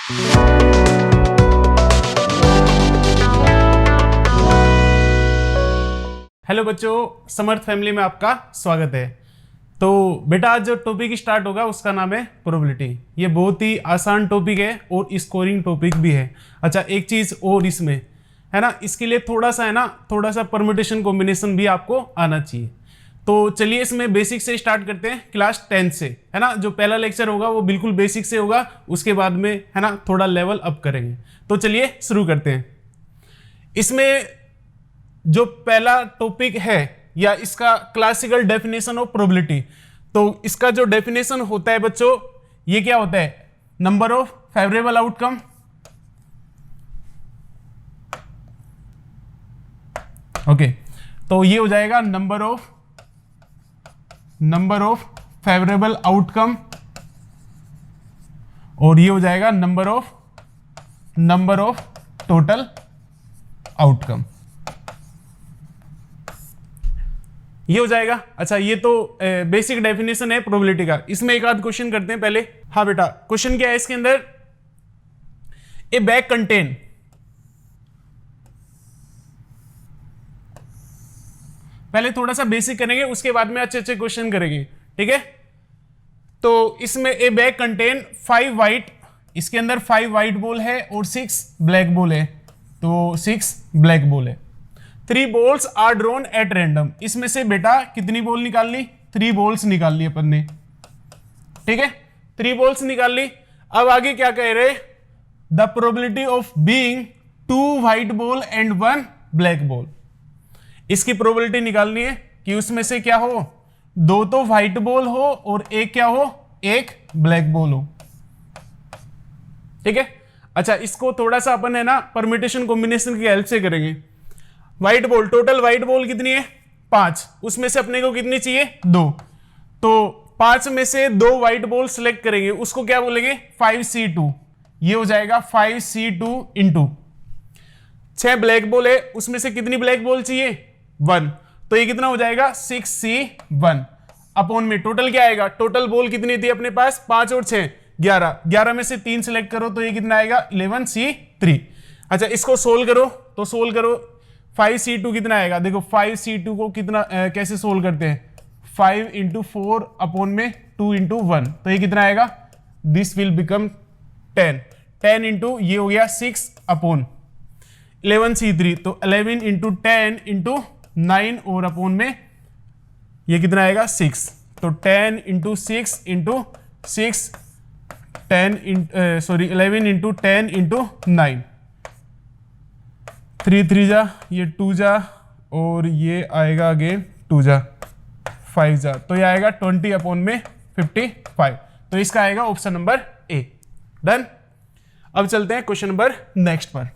Hello बच्चों, समर्थ family में आपका स्वागत है। तो बेटा आज जो टॉपिक स्टार्ट होगा उसका नाम है प्रोबेबिलिटी। ये बहुत ही आसान टॉपिक है और स्कोरिंग टॉपिक भी है। अच्छा, एक चीज और इसमें है ना, इसके लिए थोड़ा सा परम्यूटेशन कॉम्बिनेशन भी आपको आना चाहिए। तो चलिए इसमें बेसिक से स्टार्ट करते हैं, क्लास 10 से, है ना। जो पहला लेक्चर होगा वो बिल्कुल बेसिक से होगा, उसके बाद में है ना थोड़ा लेवल अप करेंगे। तो चलिए शुरू करते हैं। इसमें जो पहला टॉपिक है या इसका क्लासिकल डेफिनेशन ऑफ प्रोबेबिलिटी, तो इसका जो डेफिनेशन होता है बच्चों, ये क्या होता है? Number of favourable outcome, okay. तो ये हो जाएगा नंबर ऑफ फेवरेबल आउटकम, और ये हो जाएगा नंबर ऑफ टोटल आउटकम, ये हो जाएगा। अच्छा, ये तो बेसिक डेफिनेशन है प्रोबेबिलिटी का। इसमें एक आध क्वेश्चन करते हैं पहले। हाँ बेटा, क्वेश्चन क्या है इसके अंदर? ए बैग कंटेन, पहले थोड़ा सा बेसिक करेंगे, उसके बाद में अच्छे अच्छे क्वेश्चन करेंगे, ठीक है। तो इसमें ए बैग कंटेन 5 वाइट, इसके अंदर 5 वाइट बॉल है और 6 ब्लैक बॉल है, तो 6 ब्लैक बॉल है। 3 balls are drawn at random, इसमें से बेटा कितनी बॉल निकाल ली? 3 बॉल्स निकाल ली अपन ने, ठीक है। 3 बॉल्स निकाल ली। अब आगे क्या कह रहे? The probability of being 2 white ball and 1 black ball. इसकी प्रोबेबिलिटी निकालनी है कि उसमें से क्या हो, 2 तो व्हाइट बॉल हो और एक क्या हो, एक ब्लैक बॉल हो, ठीक है। अच्छा, इसको थोड़ा सा अपन है ना परम्यूटेशन कॉम्बिनेशन की हेल्प से करेंगे। White ball, total white ball कितनी है? 5, उसमें से अपने को कितनी चाहिए? 2। तो 5 में से 2 व्हाइट बॉल सिलेक्ट करेंगे, उसको क्या बोलेंगे? 5C2। ये हो जाएगा 5C2 इंटू 6 ब्लैक बॉल है, उसमें से कितनी ब्लैक बॉल चाहिए? 1। तो ये कितना हो जाएगा? 6C1 अपॉन में टोटल क्या आएगा? टोटल बॉल कितनी थी अपने पास? 5 और 6 11, 11 में से 3 सिलेक्ट करो तो ये कितना आएगा? 11C3। अच्छा, इसको सोल्व करो, तो सोल्व करो 5C2 कितना आएगा? देखो 5C2 को कितना कैसे सोल्व करते हैं? 5 इंटू 4 अपॉन में 2 इंटू 1, तो ये कितना आएगा? This will become 10। 10 इंटू ये हो गया 6 अपॉन 11C3, तो 11 इंटू 10 इंटू 9 और अपॉन में ये कितना आएगा? 6। तो 10 इंटू 6 इंटू 6, 11 इंटू 10 इंटू 9, 3 3 जा, ये 2 जा, और ये आएगा अगेन 2 जा, 5 जा, तो ये आएगा 20 अपॉन में 55। तो इसका आएगा ऑप्शन नंबर ए। डन। अब चलते हैं क्वेश्चन नंबर नेक्स्ट पर।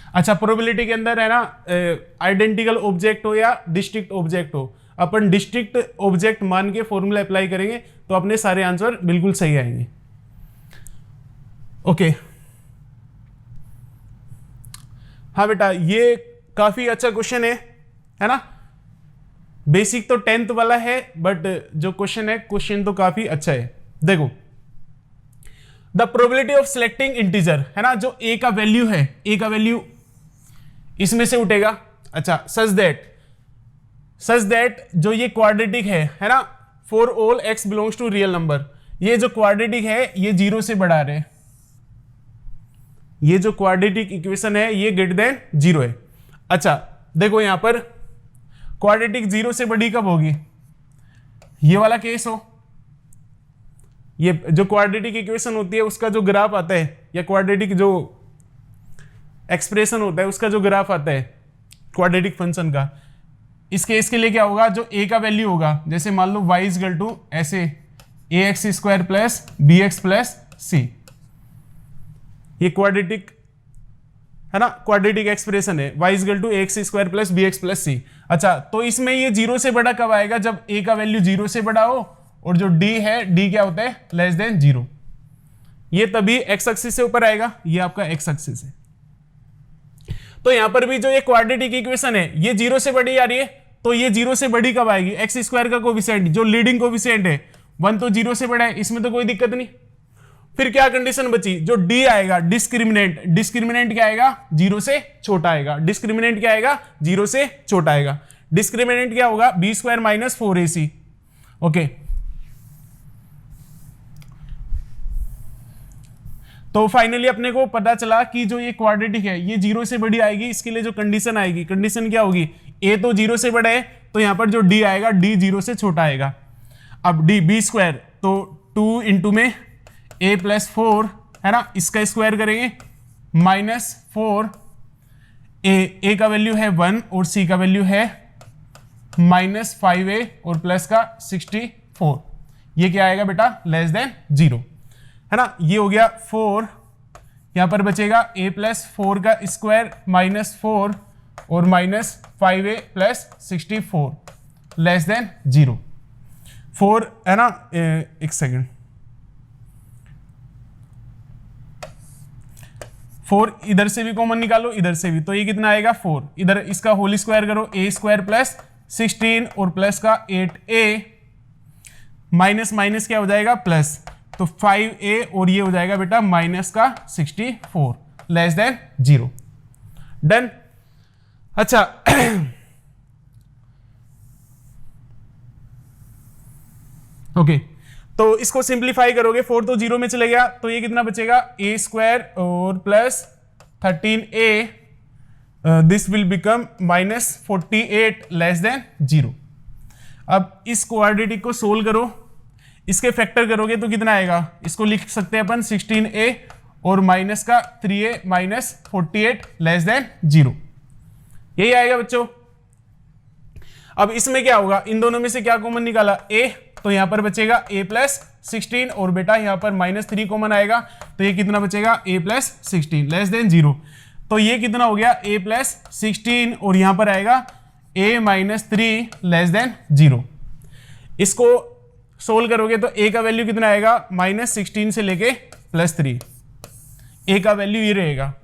अच्छा, प्रोबेबिलिटी के अंदर है ना आइडेंटिकल ऑब्जेक्ट हो या डिस्ट्रिक्ट ऑब्जेक्ट हो, अपन डिस्ट्रिक्ट ऑब्जेक्ट मान के फॉर्मूला अप्लाई करेंगे तो अपने सारे आंसर बिल्कुल सही आएंगे। ओके, हाँ बेटा, ये काफी अच्छा क्वेश्चन है ना। बेसिक तो 10th वाला है, बट जो क्वेश्चन है, क्वेश्चन तो काफी अच्छा है। देखो, the probability of selecting integer, है ना, जो ए का वैल्यू है, ए का वैल्यू इसमें से उठेगा। अच्छा, सच दैट जो ये क्वाड्रेटिक है ना, for all x belongs to real number, ये जो क्वाड्रेटिक है ये 0 से बढ़ा रहे हैं, ये जो क्वाड्रेटिक इक्वेशन है ये ग्रेटर देन 0 है। अच्छा, देखो यहां पर क्वाड्रेटिक 0 से बड़ी कब होगी? ये वाला केस हो, ये जो क्वाड्रेटिक इक्वेशन होती है उसका जो ग्राफ आता है, या क्वाड्रेटिक जो एक्सप्रेशन होता है उसका जो ग्राफ आता है क्वाड्रेटिक फंक्शन का, इस केस के लिए क्या होगा? जो a का वैल्यू होगा, जैसे मान लो y इक्वल टू ऐसे ax² plus bx plus c, ये क्वाड्रेटिक है ना, क्वाड्रेटिक एक्सप्रेशन है, y equal to ax² plus bx plus c। अच्छा, तो इसमें ये 0 से बड़ा कब आएगा? जब a का वैल्यू 0 से बड़ा हो, और जो d है, d क्या होता है? Less than 0। ये तभी x एक्सिस से ऊपर आएगा, ये आपका x एक्सिस है। तो यहां पर भी जो ये क्वाड्रेटिक इक्वेशन है ये 0 से बड़ी आ रही है, तो ये 0 से बड़ी कब आएगी? एक्स स्क्वायर का कोफिशिएंट जो लीडिंग कोफिशिएंट है 1 तो 0 से बड़ा है, इसमें तो कोई दिक्कत नहीं। फिर क्या कंडीशन बची? जो डी आएगा डिस्क्रिमिनेंट, डिस्क्रिमिनेंट क्या आएगा? 0 से छोटा आएगा। डिस्क्रिमिनेंट क्या आएगा? 0 से छोटा आएगा। डिस्क्रिमिनेंट क्या होगा? B square minus 4ac। Okay, तो फाइनली अपने को पता चला कि जो ये क्वाड्रेटिक है ये 0 से बड़ी आएगी। इसके लिए जो कंडीशन आएगी, कंडीशन क्या होगी? ए तो 0 से बड़ा है, तो यहां पर जो डी आएगा डी 0 से छोटा आएगा। अब डी बी स्क्वायर तो 2 इंटू में a प्लस 4 है ना, इसका स्क्वायर करेंगे माइनस 4। ए का वैल्यू है 1 और सी का वैल्यू है माइनस 5a और प्लस का 64। ये क्या आएगा बेटा? लेस देन 0 है ना। ये हो गया 4, यहां पर बचेगा a प्लस 4 का स्क्वायर माइनस 4 और minus 5a plus 64 less than 0। 4 है ना, एक सेकेंड, 4 इधर से भी कॉमन निकालो, इधर से भी, तो ये कितना आएगा? 4। इधर इसका होल स्क्वायर करो, a स्क्वायर प्लस 16 और प्लस का 8a माइनस माइनस क्या हो जाएगा? प्लस, तो 5a और ये हो जाएगा बेटा माइनस का 64 लेस देन 0। डन। अच्छा ओके, तो इसको सिंप्लीफाई करोगे, 4 तो 0 में चले गया, तो ये कितना बचेगा? a स्क्वायर और plus 13a, this will become minus 48 less than 0। अब इस क्वाड्रेटिक को सोल्व करो, इसके फैक्टर करोगे तो कितना आएगा? इसको लिख सकते हैं अपन 16a और माइनस का 3a माइनस 48 लेस देन 0। यही आएगा बच्चों। अब इसमें क्या होगा? इन दोनों में से क्या कॉमन निकाला? a, तो यहां पर बचेगा a प्लस 16 और बेटा यहां पर माइनस 3 कॉमन आएगा, तो ये कितना बचेगा? a plus 16 less than 0। तो ये कितना हो गया? a प्लस 16 और यहां पर आएगा a माइनस 3 लेस देन 0। इसको सोल्व करोगे तो a का वैल्यू कितना आएगा? माइनस 16 से लेके प्लस 3। a का वैल्यू ये रहेगा।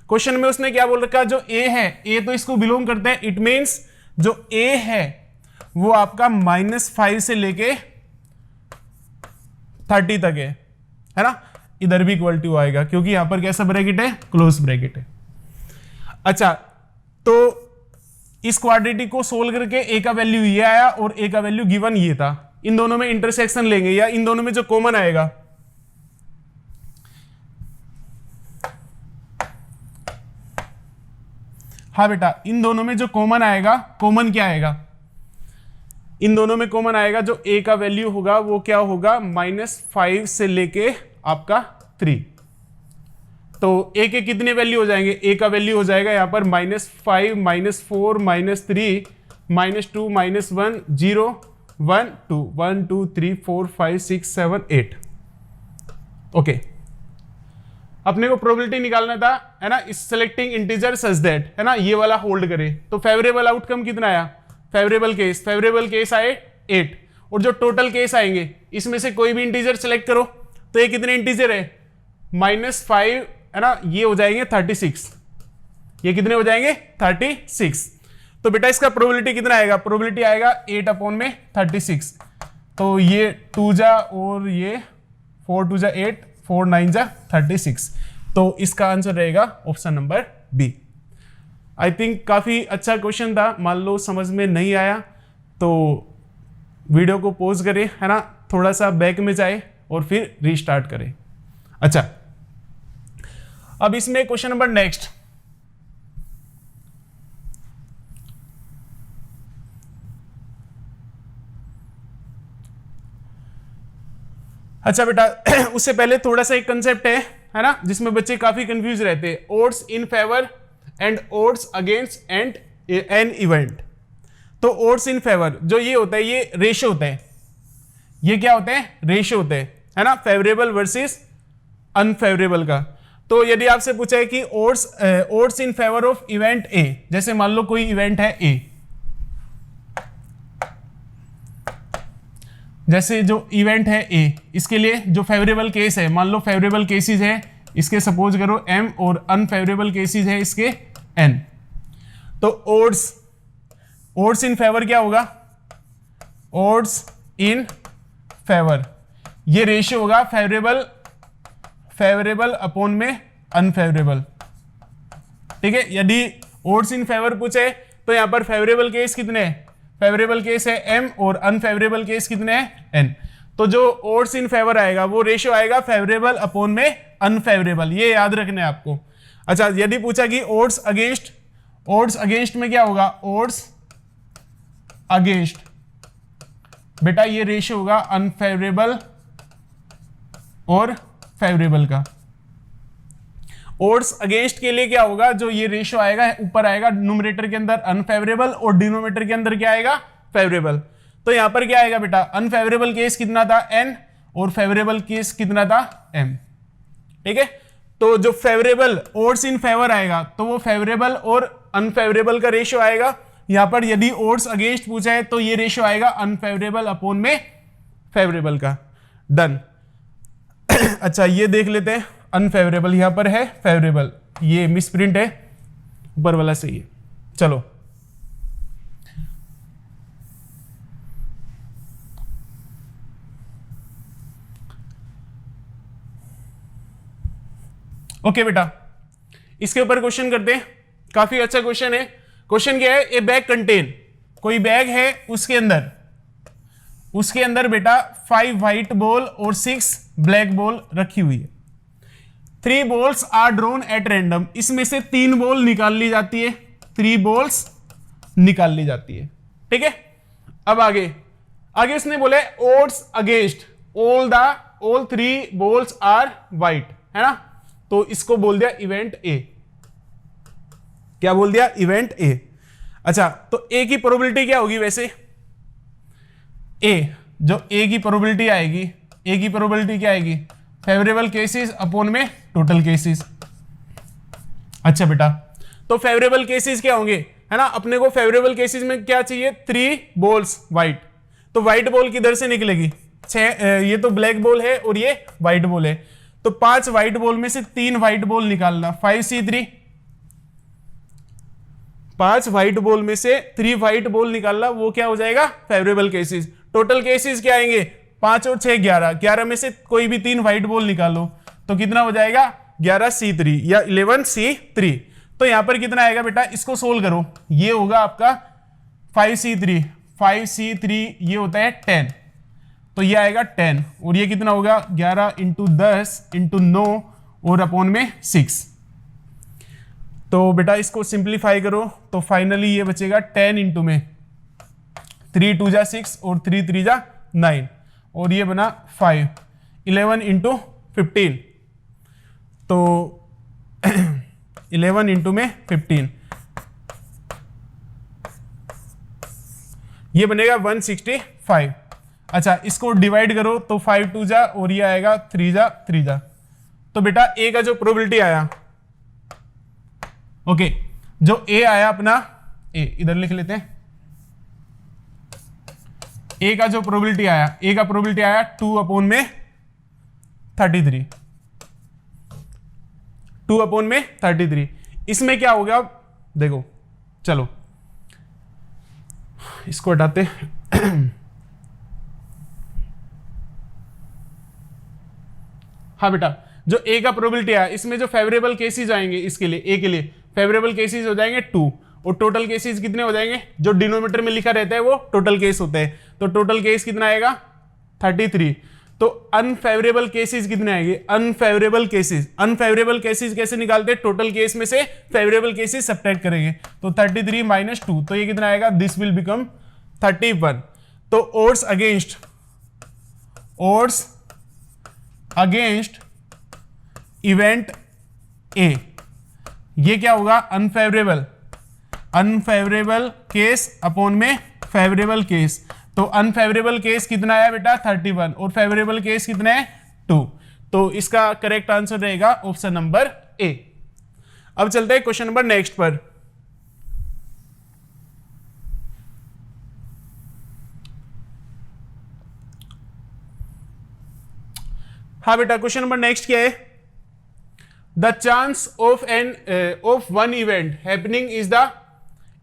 क्वेश्चन में उसने क्या बोल रखा? जो a है, a तो इसको बिलोंग करते हैं, इट मींस जो a है वो आपका -5 से लेके 30 तक है ना। इधर भी इक्वल टू आएगा क्योंकि यहां पर कैसा ब्रैकेट है? क्लोज ब्रैकेट है। अच्छा, तो इस क्वाड्रेटिक को सोल्व करके a का वैल्यू ये आया और a का वैल्यू गिवन ये था। इन दोनों में इंटरसेक्शन लेंगे या इन दोनों में जो कॉमन आएगा, हाँ बेटा, इन दोनों में जो कॉमन आएगा, कॉमन क्या आएगा? इन दोनों में कॉमन आएगा जो a का वैल्यू होगा वो क्या होगा? -5 से लेके आपका 3। तो a के कितने वैल्यू हो जाएंगे? a का वैल्यू हो जाएगा यहां पर -5 -4 -3 -2 -1 0 1 2 1 2 3 4 5 6 7 8। ओके, अपने को प्रोबेबिलिटी निकालना था है ना, इस सेलेक्टिंग इंटीजर सच दैट है ना, ये वाला होल्ड करे। तो फेवरेबल आउटकम कितना आया? फेवरेबल केस आए 8, और जो टोटल केस आएंगे इसमें से कोई भी इंटीजर सेलेक्ट करो। तो ये कितने इंटीजर है? -5 है ना, ये हो जाएंगे 36। ये कितने हो जाएंगे? 36। तो बेटा इसका प्रोबेबिलिटी कितना आएगा? प्रोबेबिलिटी आएगा 8/36। तो ये 2 जा और ये 4 2 जा 8 4 9 जा 36। तो इसका आंसर रहेगा option number B. I think काफी अच्छा क्वेश्चन था। मान लो समझ में नहीं आया तो वीडियो को पॉज करें है ना, थोड़ा सा बैक में जाए और फिर रीस्टार्ट करें। अच्छा, अब इसमें क्वेश्चन नंबर नेक्स्ट, अच्छा बेटा उससे पहले थोड़ा सा एक कंसेप्ट है ना, जिसमें बच्चे काफी कंफ्यूज रहते हैं। Odds in favour and odds against and an event. तो ओड्स इन फेवर जो ये होता है, ये रेशियो होता है। ये क्या होते हैं? रेशियो होते हैं है ना, फेवरेबल वर्सेस अनफेवरेबल का। तो यदि आपसे पूछा है कि odds in favour of event A, जैसे मान लो कोई इवेंट है ए, जैसे जो इवेंट है ए, इसके लिए जो फेवरेबल केस है, मान लो फेवरेबल केसेस है इसके सपोज करो m और अनफेवरेबल केसेस है इसके n। तो ओड्स ओड्स इन फेवर क्या होगा, ओड्स इन फेवर, ये रेशियो होगा फेवरेबल अपॉन में अनफेवरेबल। ठीक है, यदि ओड्स इन फेवर पूछे तो यहां पर फेवरेबल केस कितने हैं, फेवरेबल केस है m और अनफेवरेबल केस कितने हैं n। तो जो ओड्स इन फेवर आएगा वो रेशियो आएगा फेवरेबल अपॉन में अनफेवरेबल, ये याद रखना है आपको। अच्छा, यदि पूछा कि ओड्स अगेंस्ट में क्या होगा, ओड्स अगेंस्ट, बेटा ये रेशियो होगा अनफेवरेबल और फेवरेबल का। ओड्स अगेंस्ट के लिए क्या होगा, जो ये रेशियो आएगा ऊपर आएगा न्यूमरेटर के अंदर अनफेवरेबल और डिनोमिनेटर के अंदर क्या आएगा, फेवरेबल। तो यहां पर क्या आएगा बेटा, अनफेवरेबल केस कितना था n और फेवरेबल केस कितना था m। ठीक है, तो जो फेवरेबल ओड्स इन फेवर आएगा तो वो फेवरेबल और अनफेवरेबल का रेशियो आएगा। यहां पर यदि ओड्स अगेंस्ट पूछा है तो ये रेशियो आएगा अनफेवरेबल अपॉन में फेवरेबल का। डन। अच्छा, ये देख लेते हैं, अनफेवरेबल यहां पर है, फेवरेबल ये मिसप्रिंट है, ऊपर वाला सही है। चलो ओके बेटा, इसके ऊपर क्वेश्चन करते हैं। काफी अच्छा क्वेश्चन है। क्वेश्चन क्या है, ए बैग कंटेन, कोई बैग है उसके अंदर बेटा 5 व्हाइट बॉल और 6 ब्लैक बॉल रखी हुई है। 3 balls are drawn at random, इसमें से 3 बॉल निकाल ली जाती है, 3 बॉल्स निकाल ली जाती है। ठीक है, अब आगे उसने बोले odds against all 3 balls are white, है ना, तो इसको बोल दिया इवेंट ए। क्या बोल दिया, इवेंट ए। अच्छा, तो ए की प्रोबेबिलिटी क्या होगी वैसे, जो ए की प्रोबेबिलिटी क्या आएगी, फेवरेबल केसेस अपॉन में टोटल केसेस। अच्छा बेटा, तो फेवरेबल केसेस क्या होंगे, है ना, अपने को फेवरेबल केसेस में क्या चाहिए, 3 बॉल्स व्हाइट, तो व्हाइट बॉल किधर से निकलेगी, 6, ये तो ब्लैक बॉल है और ये व्हाइट बॉल है, तो 5 व्हाइट बॉल में से 3 व्हाइट बॉल निकालना, 5C3, 5 व्हाइट बॉल में से 3 व्हाइट बॉल निकालना, वो क्या हो जाएगा, फेवरेबल केसेस। टोटल केसेस क्या आएंगे, 5 और 6 11 में से कोई भी 3 व्हाइट बॉल निकालो तो कितना हो जाएगा, 11C3 या 11C3। तो यहां पर कितना आएगा बेटा, इसको सोल्व करो, ये होगा आपका 5C3 ये होता है 10, तो ये आएगा 10 और ये कितना होगा 11 × 10 × 9 और अपॉन में 6। तो बेटा इसको सिंप्लीफाई करो तो फाइनली ये बचेगा 10 × में 3 2 जा 6 और 3 3 जा 9 और ये बना 5, 11 × 15, तो 11 × में 15 ये बनेगा 165। अच्छा, इसको डिवाइड करो तो 5 2 जा और ये आएगा 3 जा। तो बेटा ए का जो प्रोबेबिलिटी आया, ओके, जो ए आया अपना, ए इधर लिख लेते हैं, ए का जो प्रोबेबिलिटी आया 2 अपॉन में 33, 2 अपॉन में 33। इसमें क्या हो गया, देखो, चलो इसको हटाते हाँ बेटा, जो ए का प्रोबेबिलिटी है इसमें जो फेवरेबल केसेस आएंगे, इसके लिए ए के लिए फेवरेबल केसेस हो जाएंगे 2 और टोटल केसेस कितने हो जाएंगे, जो डिनोमिनेटर में लिखा रहता है वो टोटल केस होते हैं, तो टोटल केस कितना आएगा 33। तो अनफेवरेबल केसेस कितने आएंगे, अनफेवरेबल केसेस कैसे निकालते हैं, टोटल केस में से फेवरेबल केसेस सब्ट्रैक्ट करेंगे, तो 33 - 2, तो ये कितना आएगा, दिस विल बिकम 31। तो ओड्स अगेंस्ट इवेंट ए, ये क्या होगा, अनफेवरेबल केस अपॉन में फेवरेबल केस। तो अनफेवरेबल केस कितना है बेटा 31 और फेवरेबल केस कितना है 2, तो इसका करेक्ट आंसर रहेगा ऑप्शन नंबर ए। अब चलते हैं क्वेश्चन नंबर नेक्स्ट पर। हाँ बेटा, क्वेश्चन नंबर नेक्स्ट क्या है, the chance of one event happening is the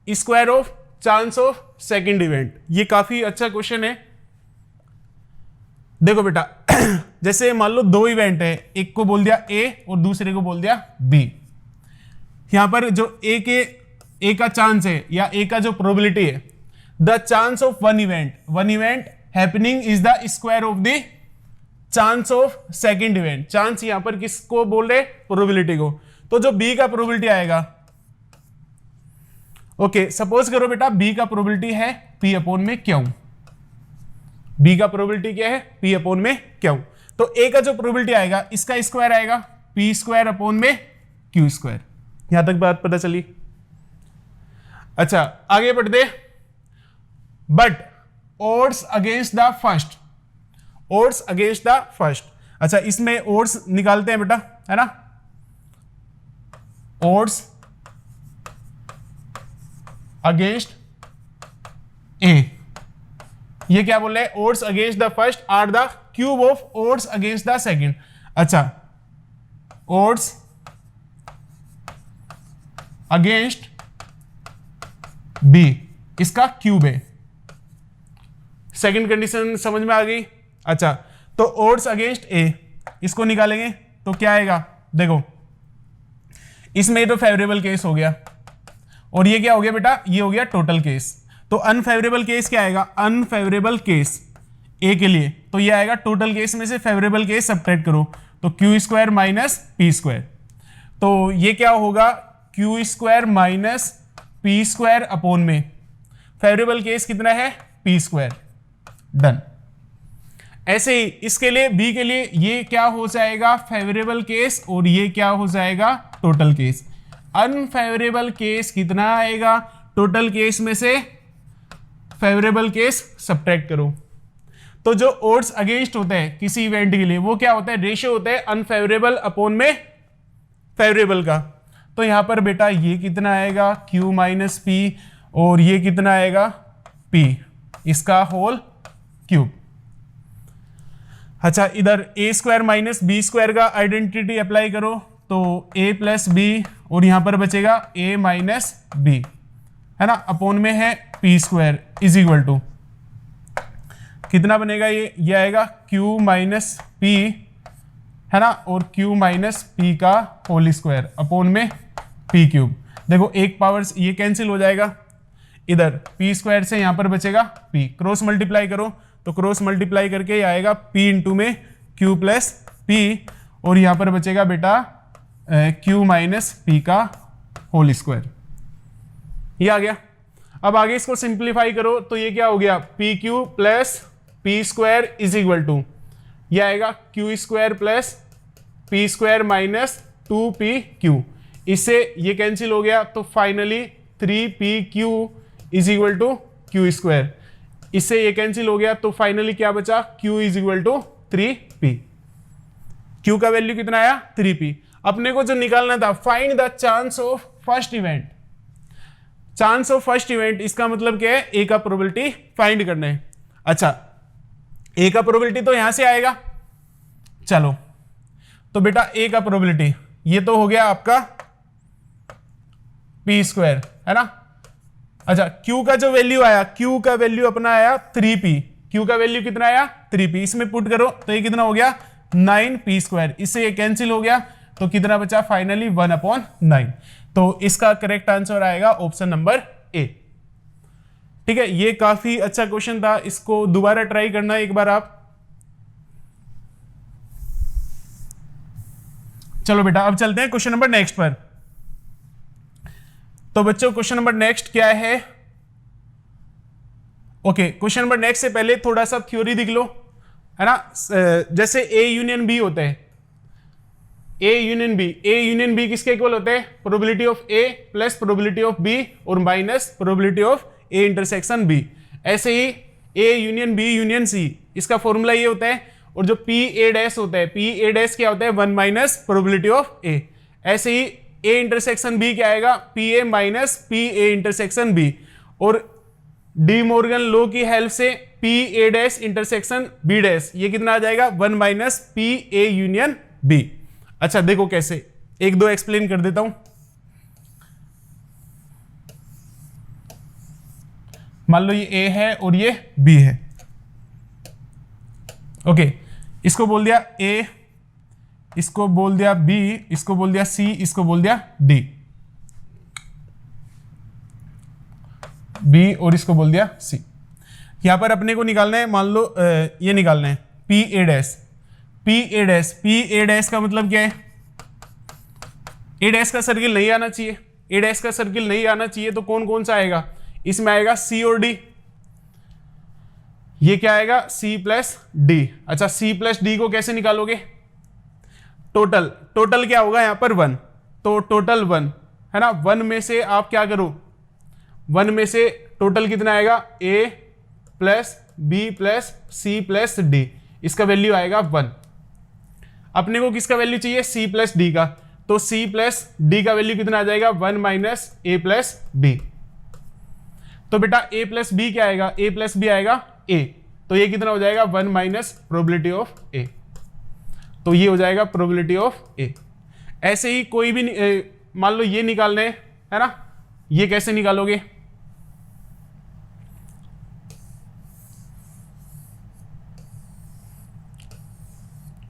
square of chance of second event. ये काफी अच्छा क्वेश्चन है। देखो बेटा जैसे मान लो दो इवेंट है, एक को बोल दिया ए और दूसरे को बोल दिया बी। यहां पर जो ए का चांस है या ए का जो प्रोबेबिलिटी है, the chance of one event happening is the square of the chance of second event. Chance यहां पर किसको बोल रहे, प्रोबेबिलिटी को। तो जो बी का प्रोबेबिलिटी आएगा, ओके सपोज करो बेटा बी का प्रोबेबिलिटी है पी अपॉन में क्यू। बी का प्रोबेबिलिटी क्या है, पी अपॉन में क्यू। तो ए का जो प्रोबेबिलिटी आएगा इसका स्क्वायर आएगा पी स्क्वायर अपॉन में क्यू स्क्वायर। यहां तक बात पता चली। अच्छा आगे बढ़ते। But odds against the first, odds against the first. अच्छा इसमें ओड्स निकालते हैं बेटा, है ना। ओड्स अगेंस्ट ए, ये क्या बोल रहे हैं, odds against the first are the cube of odds against the second. अच्छा ओड्स अगेंस्ट बी इसका क्यूब है। सेकंड कंडीशन समझ में आ गई। अच्छा तो ओड्स अगेंस्ट ए इसको निकालेंगे तो क्या आएगा, देखो इसमें तो फेवरेबल केस हो गया और ये क्या हो गया बेटा, ये हो गया टोटल केस। तो अनफेवरेबल केस क्या आएगा, अनफेवरेबल केस ए के लिए तो ये आएगा टोटल केस में से फेवरेबल केस सब्ट्रैक्ट करो तो Q square minus P square. तो ये क्या होगा, Q square minus P square upon में फेवरेबल केस कितना है, पी स्क्वायर। डन। ऐसे ही इसके लिए बी के लिए ये क्या हो जाएगा, फेवरेबल केस और ये क्या हो जाएगा, टोटल केस। अनफेवरेबल केस कितना आएगा, टोटल केस में से फेवरेबल केस सब्ट्रैक्ट करो। तो जो ओड्स अगेंस्ट होता है किसी इवेंट के लिए वो क्या होता है, रेशियो होता है अनफेवरेबल अपॉन में फेवरेबल का। तो यहां पर बेटा ये कितना आएगा, Q माइनस पी और ये कितना आएगा, P इसका होल क्यूब। अच्छा इधर A square minus B square का आइडेंटिटी अप्लाई करो तो a प्लस बी और यहां पर बचेगा a माइनस बी, है ना, अपॉन में है P square is equal to कितना बनेगा, ये आएगा Q माइनस पी, है ना, और Q माइनस पी का होल स्क्वायर अपॉन में पी क्यूब। देखो एक पावर ये कैंसिल हो जाएगा, इधर पी स्क्वायर से यहां पर बचेगा p, क्रॉस मल्टीप्लाई करो तो क्रॉस मल्टीप्लाई करके आएगा p इंटू में Q प्लस पी और यहां पर बचेगा बेटा Q माइनस पी का होल स्क्वायर। ये आ गया। अब आगे इसको सिंप्लीफाई करो तो ये क्या हो गया, P Q plus P square is equal to ये आएगा Q square plus P square minus 2pq। इससे ये कैंसिल हो गया तो finally 3pq is equal to Q square. इससे ये कैंसिल हो गया तो फाइनली क्या बचा, q is equal to 3p। q का वैल्यू कितना आया, 3p। अपने को जो निकालना था, find the chance of first event. Chance of first event इसका मतलब क्या है, ए का प्रोबेबिलिटी फाइंड करना है। अच्छा ए का प्रोबेबिलिटी तो यहां से आएगा, चलो तो बेटा ए का प्रोबेबिलिटी ये तो हो गया आपका पी स्क्वायर, है ना। अच्छा क्यू का जो वैल्यू आया, क्यू का वैल्यू अपना आया 3p। क्यू का वैल्यू कितना आया, 3p। इसमें पुट करो तो ये कितना हो गया, 9p स्क्वायर। इससे ये कैंसिल हो गया तो कितना बचा, फाइनली 1/9। तो इसका करेक्ट आंसर आएगा ऑप्शन नंबर ए। ठीक है, ये काफी अच्छा क्वेश्चन था, इसको दोबारा ट्राई करना एक बार आप। चलो बेटा अब चलते हैं क्वेश्चन नंबर नेक्स्ट पर। तो बच्चों क्वेश्चन नंबर नेक्स्ट क्या है, ओके क्वेश्चन नंबर नेक्स्ट से पहले थोड़ा सा थ्योरी देख लो, है ना। जैसे ए यूनियन बी होता है, ए यूनियन बी किसके इक्वल होते हैं, probability of A plus probability of B और minus probability of A intersection B. ऐसे ही A union B union C, इसका फॉर्मूला ये होता है। और जो पी ए डैश होता है, पी ए डैश क्या होता है, 1 माइनस प्रोबेबिलिटी ऑफ ए। ऐसे ही ए इंटरसेक्शन बी क्या आएगा, P A minus P A intersection B. और डी मॉर्गन लॉ की हेल्प से P A dash intersection B dash ये कितना आ जाएगा, 1 minus P A union B. अच्छा देखो कैसे, एक दो एक्सप्लेन कर देता हूं। मान लो ये ए है और ये बी है। ओके, इसको बोल दिया ए, इसको बोल दिया बी, इसको बोल दिया सी, इसको बोल दिया डी, बी और इसको बोल दिया सी। यहां पर अपने को निकालना है, मान लो ये निकालना है P A dash, P A dash, P A dash का मतलब क्या है, ए डैश का सर्किल नहीं आना चाहिए, ए डैश का सर्किल नहीं आना चाहिए तो कौन कौन सा आएगा, इसमें आएगा सी और डी, ये क्या आएगा सी प्लस डी। अच्छा, सी प्लस डी को कैसे निकालोगे, टोटल, टोटल क्या होगा यहां पर 1, तो टोटल 1 है ना, 1 में से आप क्या करो, 1 में से टोटल कितना आएगा, A plus B plus C plus D, इसका वैल्यू आएगा 1। अपने को किसका वैल्यू चाहिए, सी प्लस डी का, तो सी प्लस डी का वैल्यू कितना आ जाएगा, 1 माइनस ए प्लस बी। तो बेटा ए प्लस बी क्या आएगा, ए प्लस बी आएगा ए, तो ये कितना हो जाएगा 1 माइनस प्रोबेबिलिटी ऑफ ए, तो ये हो जाएगा प्रोबेबिलिटी ऑफ ए। ऐसे ही कोई भी मान लो ये निकालने है ना, ये कैसे निकालोगे,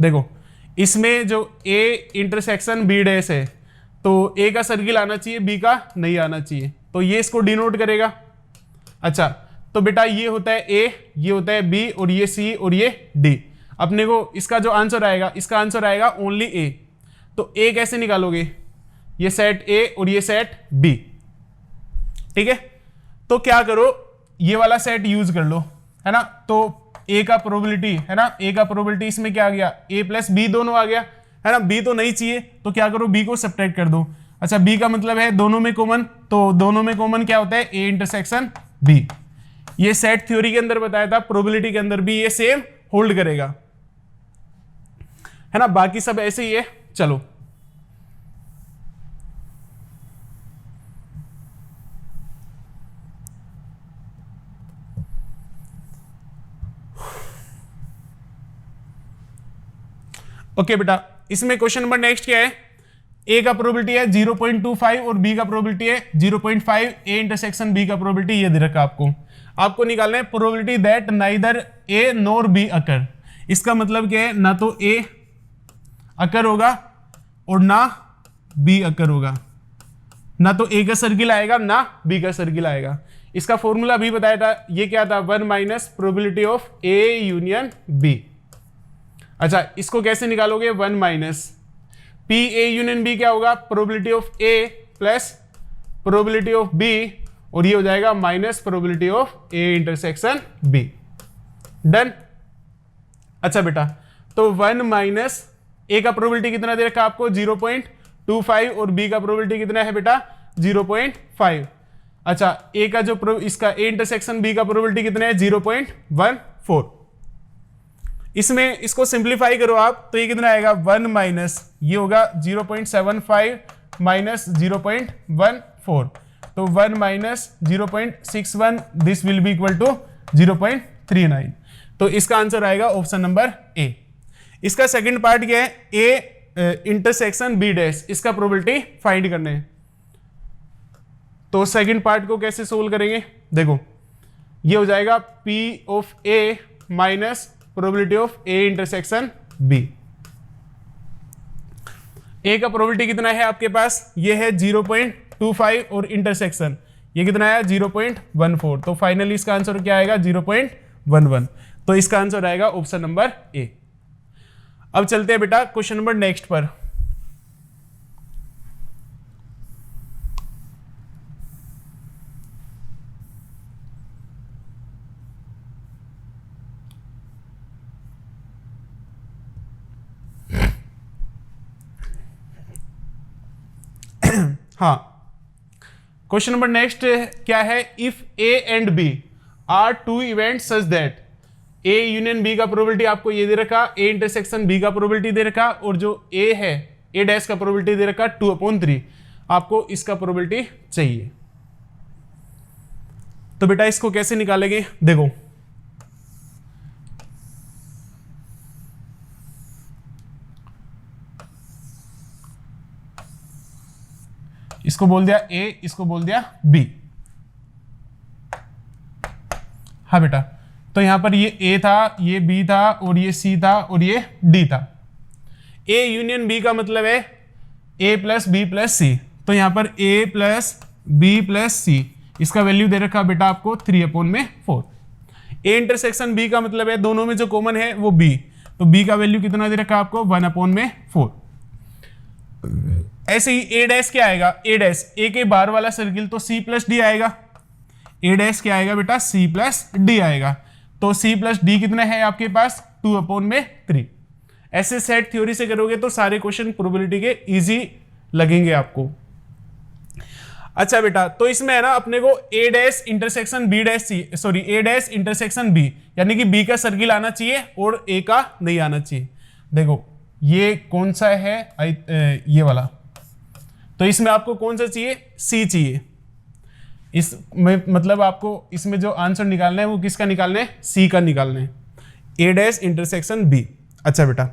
देखो इसमें जो ए इंटरसेक्शन बी डैश है, तो ए का सर्किल आना चाहिए, बी का नहीं आना चाहिए, तो ये इसको डिनोट करेगा। अच्छा, तो बेटा ये होता है ए, ये होता है बी और ये सी और ये डी। अपने को इसका जो आंसर आएगा, इसका आंसर आएगा ओनली ए, तो ए कैसे निकालोगे, ये सेट ए और ये सेट बी, ठीक है। तो क्या करो, ये वाला सेट यूज कर लो, है ना, तो ए का प्रोबेबिलिटी है ना, ए का प्रोबेबिलिटी इसमें क्या आ गया, ए प्लस बी दोनों आ गया, है ना, बी तो नहीं चाहिए तो क्या करो, बी को सब्ट्रैक्ट कर दो। अच्छा, बी का मतलब है दोनों में कॉमन, तो दोनों में कॉमन क्या होता है, ए इंटरसेक्शन बी। ये सेट थ्योरी के अंदर बताया था, प्रोबेबिलिटी के अंदर भी ये सेम होल्ड करेगा, है ना, बाकी सब ऐसे ही है। चलो ओके बेटा, इसमें क्वेश्चन नंबर नेक्स्ट क्या है, ए का प्रोबेबिलिटी है 0.25 और बी का प्रोबेबिलिटी है 0.5, ए इंटरसेक्शन बी का प्रोबेबिलिटी ये दे रखा आपको निकालना है probability that neither A nor be occur. इसका मतलब क्या है, ना तो ए अकर होगा और ना बी अकर होगा, ना तो ए का सर्किल आएगा ना बी का सर्किल आएगा। इसका फॉर्मूला भी बताया था, ये क्या था, 1 minus probability of A union B. अच्छा, इसको कैसे निकालोगे, 1 minus P A union B क्या होगा, probability of A plus probability of B, और ये हो जाएगा minus probability of A intersection B. Done. अच्छा बेटा, तो 1 माइनस ए का प्रोबेबिलिटी कितना दे रखा आपको, 0.25 और बी का प्रोबेबिलिटी कितना है बेटा, 0.5। अच्छा, ए का जो इसका ए इंटरसेक्शन बी का प्रोबेबिलिटी कितना है, 0.14। इसमें इसको सिंप्लीफाई करो आप, तो ये कितना आएगा, 1 माइनस ये होगा 0.75 माइनस 0.14, तो 1 minus 0.61, this will be equal to 0.39। तो इसका आंसर आएगा ऑप्शन नंबर ए। इसका सेकंड पार्ट क्या है, ए इंटरसेक्शन बी डैश, इसका प्रोबेबिलिटी फाइंड करने हैं। तो सेकंड पार्ट को कैसे सोल्व करेंगे, देखो ये हो जाएगा P of A minus probability of A intersection B. A का प्रोबेबिलिटी कितना है आपके पास, ये है 0.25 और इंटरसेक्शन ये कितना है 0.14, तो फाइनली इसका आंसर क्या आएगा 0.11। तो इसका आंसर आएगा ऑप्शन नंबर ए। अब चलते हैं बेटा क्वेश्चन नंबर नेक्स्ट पर। हाँ, क्वेश्चन नंबर नेक्स्ट क्या है, if A and B are two event such that A union B का प्रोबेबिलिटी आपको ये दे रखा, ए इंटरसेक्शन बी का प्रोबेबिलिटी दे रखा, और जो ए है ए डैश का प्रोबेबिलिटी दे रखा 2/3, आपको इसका प्रोबेबिलिटी चाहिए। तो बेटा इसको कैसे निकालेंगे, देखो इसको बोल दिया ए, इसको बोल दिया बी। हाँ बेटा, तो यहाँ पर ये ए था, ये बी था, और ये सी था, और ये डी था। ए यूनियन बी का मतलब है ए प्लस बी प्लस सी, तो यहाँ पर ए प्लस बी प्लस सी, इसका वैल्यू दे रखा बेटा आपको 3/4। ए इंटरसेक्शन बी का मतलब है दोनों में जो कॉमन है वो बी, तो बी का वैल्यू कितना दे रखा आपको 1/4। ऐसे ही ए डैश क्या आएगा, ए डैश ए के बाहर वाला सर्किल तो सी प्लस डी आएगा, ए डैश क्या आएगा बेटा सी प्लस डी आएगा, तो सी प्लस डी कितना है आपके पास 2/3। ऐसे सेट थ्योरी से करोगे तो सारे क्वेश्चन प्रोबेबिलिटी के इजी लगेंगे आपको। अच्छा बेटा, तो इसमें है ना अपने को ए dash intersection B dash C, sorry ए डैश इंटरसेक्शन बी, यानी कि बी का सर्किल आना चाहिए और ए का नहीं आना चाहिए। देखो ये कौन सा है, ये वाला, तो इसमें आपको कौन सा चाहिए, सी चाहिए। इसमें मतलब आपको इसमें जो आंसर निकालना है वो किसका निकालना है, सी का निकालना है, ए डैश इंटरसेक्शन बी। अच्छा बेटा,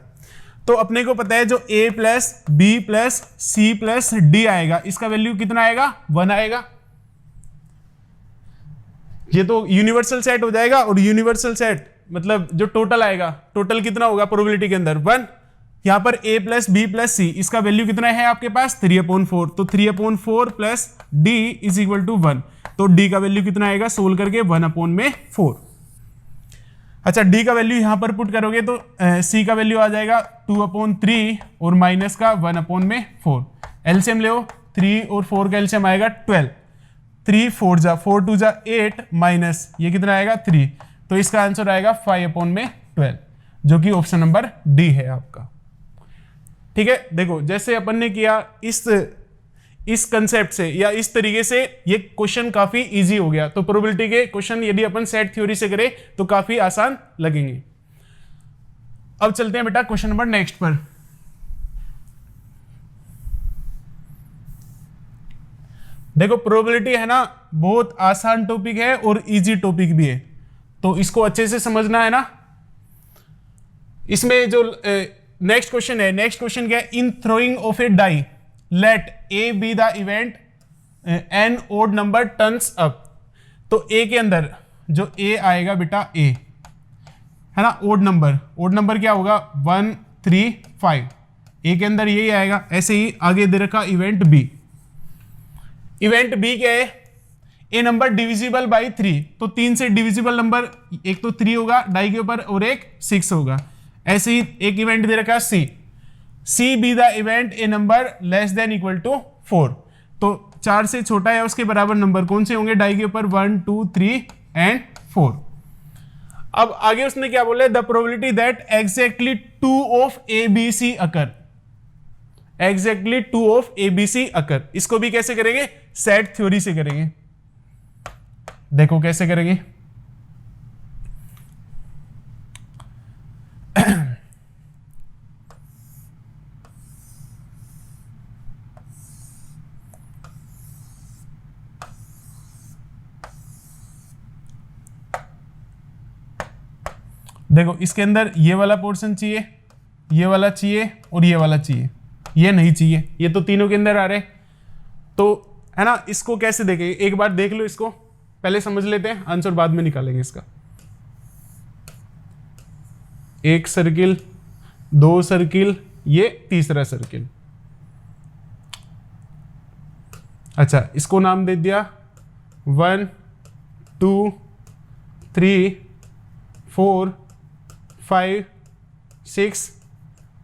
तो अपने को पता है जो a plus B plus C plus D आएगा, इसका वैल्यू कितना आएगा 1 आएगा। ये तो यूनिवर्सल सेट हो जाएगा, और यूनिवर्सल सेट मतलब जो टोटल आएगा, टोटल कितना होगा प्रोबेबिलिटी के अंदर 1। यहां पर a plus B plus C, इसका वैल्यू कितना है आपके पास 3/4, तो 3/4 plus d is equal to 1, तो d का वैल्यू कितना आएगा सोल्व करके 1/4। अच्छा, d का वैल्यू यहां पर पुट करोगे तो c का वैल्यू आ जाएगा 2/3 और माइनस का 1/4। एलसीएम ले 3 और 4 का एलसीएम आएगा 12, 3 4 जा 4 2 जा 8 माइनस ये कितना आएगा 3, तो इसका आंसर आएगा 5/12, जो कि ऑप्शन नंबर डी है आपका। ठीक है, देखो जैसे अपन ने किया इस कंसेप्ट से या इस तरीके से ये क्वेश्चन काफी इजी हो गया। तो प्रोबेबिलिटी के क्वेश्चन यदि अपन सेट थ्योरी से करें तो काफी आसान लगेंगे। अब चलते हैं बेटा क्वेश्चन नंबर नेक्स्ट पर। देखो प्रोबेबिलिटी है ना बहुत आसान टॉपिक है और इजी टॉपिक भी है, तो इसको अच्छे से समझना है ना। इसमें जो नेक्स्ट क्वेश्चन है, नेक्स्ट क्वेश्चन क्या है, in throwing of a die let A be the event an odd number turns up. तो ए के अंदर जो ए आएगा बेटा ए है ना, ओड नंबर क्या होगा 1 3 5, ए के अंदर यही आएगा। ऐसे ही आगे दे रखा इवेंट बी, इवेंट बी क्या है, ए नंबर डिविजिबल बाई 3, तो 3 से डिविजिबल नंबर एक तो 3 होगा डाई के ऊपर और एक 6 होगा। ऐसे ही एक इवेंट दे रखा C be the event a number less than equal to 4, तो 4 से छोटा है उसके बराबर नंबर कौन से होंगे डाई के ऊपर 1 2 3 एंड 4। अब आगे उसने क्या बोला, the probability that exactly 2 of A B C occur, exactly 2 of A B C occur. इसको भी कैसे करेंगे, सेट थ्योरी से करेंगे। देखो कैसे करेंगे, देखो इसके अंदर ये वाला पोर्शन चाहिए, ये वाला चाहिए और ये वाला चाहिए, ये नहीं चाहिए, ये तो तीनों के अंदर आ रहे, तो है ना। इसको कैसे देखेंगे, एक बार देख लो, इसको पहले समझ लेते हैं, आंसर बाद में निकालेंगे इसका। एक सर्किल, 2 सर्किल, ये तीसरा सर्किल। अच्छा, इसको नाम दे दिया 1 2 3 4 5 6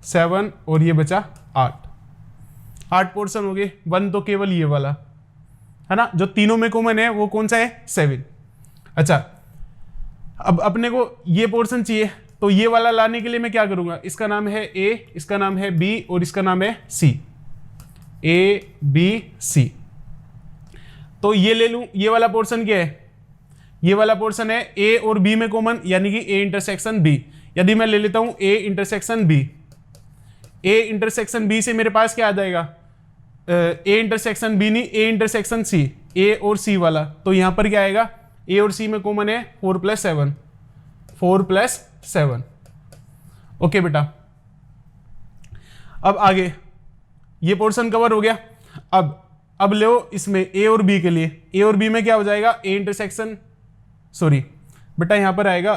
7 और ये बचा 8 पोर्शन हो गए। 1 तो केवल ये वाला है ना, जो तीनों में कॉमन है वो कौन सा है 7। अच्छा, अब अपने को ये पोर्शन चाहिए, तो ये वाला लाने के लिए मैं क्या करूंगा, इसका नाम है ए, इसका नाम है बी और इसका नाम है सी, ए बी सी। तो ये ले लूं, ये वाला पोर्शन क्या है, ये वाला पोर्शन है ए और बी में कॉमन, यानी कि ए इंटरसेक्शन बी। यदि मैं ले लेता हूं A intersection B, A intersection B से मेरे पास क्या आ जाएगा, ए इंटरसेक्शन बी नहीं, ए इंटरसेक्शन सी, ए और सी वाला। तो यहां पर क्या आएगा, ए और सी में कॉमन है 4 + 7। ओके बेटा, अब आगे ये पोर्शन कवर हो गया। अब लो इसमें ए और बी के लिए, ए और बी में क्या हो जाएगा, ए इंटरसेक्शन, सॉरी बेटा यहां पर आएगा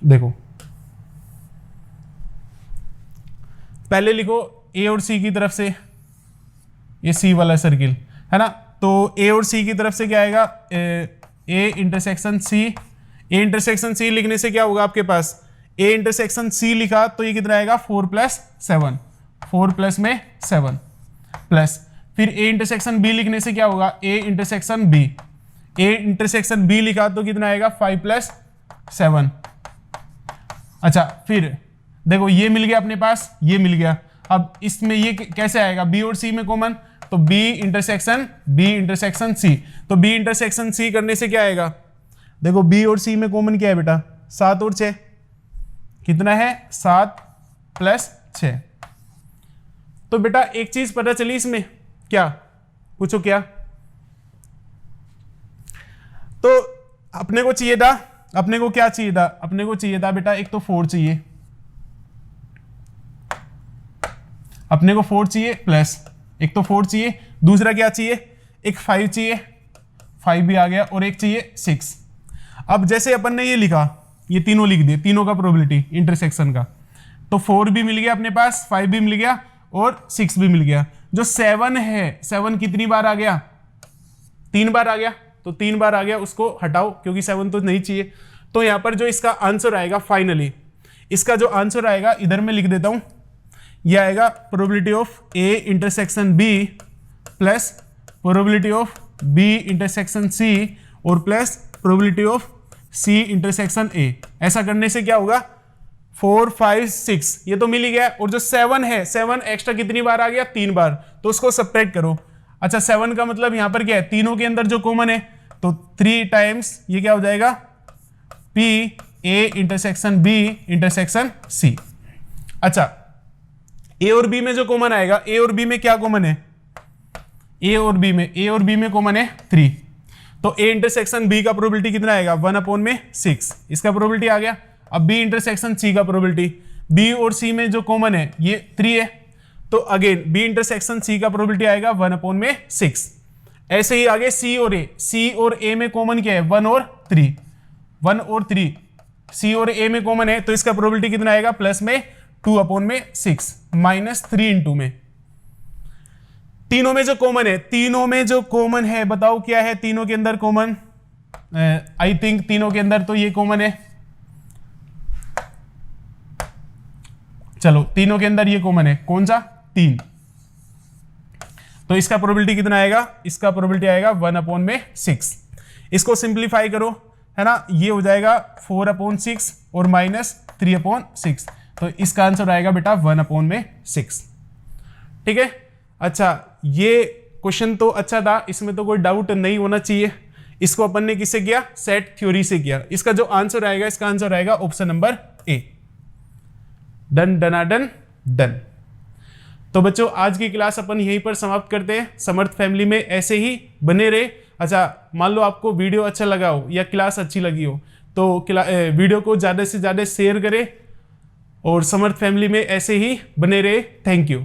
देखो पहले लिखो ए और सी की तरफ से, ये सी वाला सर्किल है ना, तो ए और सी की तरफ से क्या आएगा, A intersection C. A intersection C लिखने से क्या होगा आपके पास, ए इंटरसेक्शन सी लिखा तो ये कितना आएगा 4 + 7, 4 प्लस में 7 प्लस, फिर ए इंटरसेक्शन बी लिखने से क्या होगा, A intersection B, A intersection B लिखा तो कितना आएगा 5 + 7। अच्छा फिर देखो ये मिल गया अपने पास, ये मिल गया। अब इसमें ये कैसे आएगा, बी और सी में कॉमन, तो बी इंटरसेक्शन सी, तो बी इंटरसेक्शन सी करने से क्या आएगा, देखो बी और सी में कॉमन क्या है बेटा, 7 और 6 कितना है, 7 + 6। तो बेटा एक चीज पता चली इसमें, क्या पूछो क्या, तो अपने को चाहिए था, अपने को क्या चाहिए था, अपने को चाहिए था बेटा एक तो 4 चाहिए, अपने को 4 चाहिए प्लस, एक तो 4 चाहिए, दूसरा क्या चाहिए, एक 5 चाहिए, 5 भी आ गया, और एक चाहिए 6। अब जैसे अपन ने ये लिखा, ये तीनों लिख दिए, तीनों का प्रोबेबिलिटी इंटरसेक्शन का, तो 4 भी मिल गया अपने पास, 5 भी मिल गया और 6 भी मिल गया। जो 7 है, 7 कितनी बार आ गया, 3 बार आ गया, तो 3 बार आ गया, उसको हटाओ क्योंकि 7 तो नहीं चाहिए। तो यहां पर जो इसका आंसर आएगा फाइनली, इसका जो आंसर आएगा इधर मैं लिख देता हूं, यह आएगा probability of A intersection B plus probability of B intersection C और plus probability of C intersection A. ऐसा करने से क्या होगा, 4 5 6 ये तो मिल ही गया, और जो 7 है, 7 एक्स्ट्रा कितनी बार आ गया, 3 बार, तो उसको सब्ट्रैक्ट करो। अच्छा 7 का मतलब यहां पर क्या है, तीनों के अंदर जो कॉमन है, तो 3 टाइम्स ये क्या हो जाएगा, P A intersection B intersection C. अच्छा ए और बी में जो कॉमन आएगा, ए और बी में क्या कॉमन है, ए और बी में कॉमन है 3, तो ए इंटरसेक्शन बी का प्रोबेबिलिटी कितना आएगा, 1/6, इसका प्रोबेबिलिटी आ गया। अब बी इंटरसेक्शन सी का प्रोबेबिलिटी, बी और सी में जो कॉमन है ये 3 है, तो अगेन बी इंटरसेक्शन सी का प्रोबेबिलिटी आएगा 1/6। ऐसे ही आगे सी और ए में कॉमन क्या है, 1 और 3, 1 और 3 सी और ए में कॉमन है, तो इसका प्रोबेबिलिटी कितना आएगा, प्लस में 2/6 -3 इंटू में। तीनों में जो कॉमन है, तीनों में जो कॉमन है बताओ क्या है, तीनों के अंदर कॉमन, आई थिंक तीनों के अंदर तो ये कॉमन है, चलो तीनों के अंदर ये कॉमन है, कौन सा, 3, तो इसका प्रोबेबिलिटी कितना आएगा, इसका प्रोबेबिलिटी आएगा 1/6। इसको सिंप्लीफाई करो, है ना, ये हो जाएगा 4/6 और -3/6, तो इसका आंसर आएगा बेटा 1/6। ठीक है। अच्छा ये क्वेश्चन तो अच्छा था, इसमें तो कोई डाउट नहीं होना चाहिए। इसको अपन ने किससे किया, सेट थ्योरी से किया। इसका जो आंसर आएगा, इसका आंसर आएगा ऑप्शन नंबर ए। डन डनाडन डन। तो बच्चों आज की क्लास अपन यहीं पर समाप्त करते हैं। समर्थ फैमिली में ऐसे ही बने रहे। अच्छा मान लो आपको वीडियो अच्छा लगा हो या क्लास अच्छी लगी हो तो वीडियो को ज़्यादा से ज़्यादा शेयर करें और समर्थ फैमिली में ऐसे ही बने रहे। Thank you.